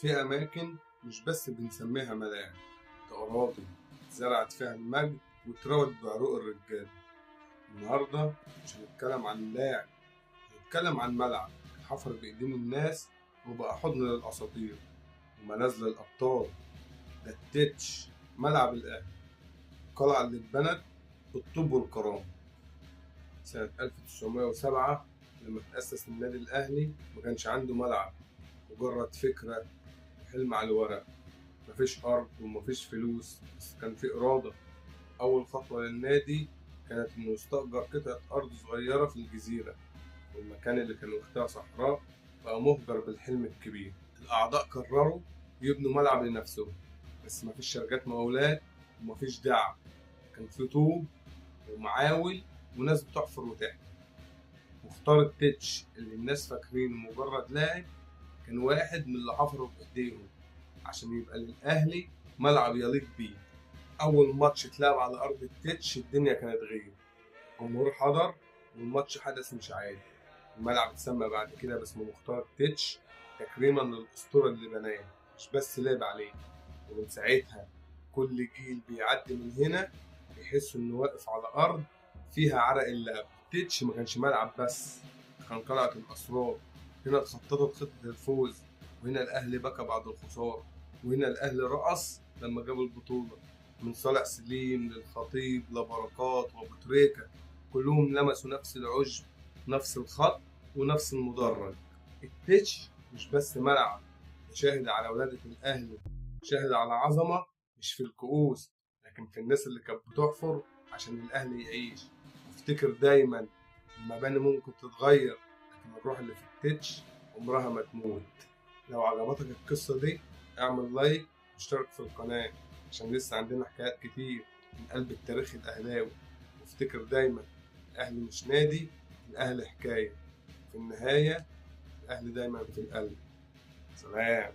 في أماكن مش بس بنسميها ملاعب، ده أراضي زرعت فيها المجد واتروت بعروق الرجال. النهاردة مش هنتكلم عن لاعب، هنتكلم عن ملعب اتحفر بإيدين الناس وبقى حضن للأساطير وملاذ للأبطال. ده التتش، ملعب الأهلي، القلعة اللي اتبنت بالطوب والكرامة. سنة 1907 لما تأسس النادي الأهلي ما كانش عنده ملعب، مجرد فكرة وحلم على الورق. مفيش أرض ومفيش فلوس، بس كان في إرادة. أول خطوة للنادي كانت إنه يستأجر قطعة أرض صغيرة في الجزيرة، والمكان اللي كان وقتها صحراء بقى مهجر بالحلم الكبير. الأعضاء قرروا يبنوا ملعب لنفسهم، بس مفيش شركات مقاولات ومفيش دعم. كان في طوب ومعاول وناس بتحفر وتحت. واختار التتش اللي الناس فاكرينه مجرد لاعب، كان واحد من اللي حفروا بإيديهم عشان يبقى للأهلي ملعب يليق بيه. أول ماتش اتلعب على أرض التتش الدنيا كانت غير، الجمهور حضر والماتش حدث مش عادي. الملعب اتسمى بعد كده باسم مختار التتش تكريما للأسطورة اللي بناه، مش بس لعب عليه. ومن ساعتها كل جيل بيعدي من هنا بيحس إنه واقف على أرض فيها عرق اللعب. التتش ما كانش ملعب بس، كان قلعة الأسرار. هنا اتخططت خطة الفوز، وهنا الأهلي بكى بعد الخسارة، وهنا الأهلي رقص لما جاب البطولة. من صالح سليم للخطيب لبركات وأبو تريكة، كلهم لمسوا نفس العشب، نفس الخط ونفس المدرج. التتش مش بس ملعب، ده شاهد على ولادة الأهلي، شاهد على عظمة مش في الكؤوس لكن في الناس اللي كانت بتحفر عشان الأهلي يعيش. وافتكر دايما المباني ممكن تتغير لكن الروح اللي في التتش عمرها ما تموت. لو عجبتك القصة دي اعمل لايك واشترك في القناة عشان لسه عندنا حكايات كتير من قلب التاريخ الأهلاوي. وافتكر دايما الأهلي مش نادي، الأهلي حكاية. في النهاية الأهلي دايما في القلب. سلام.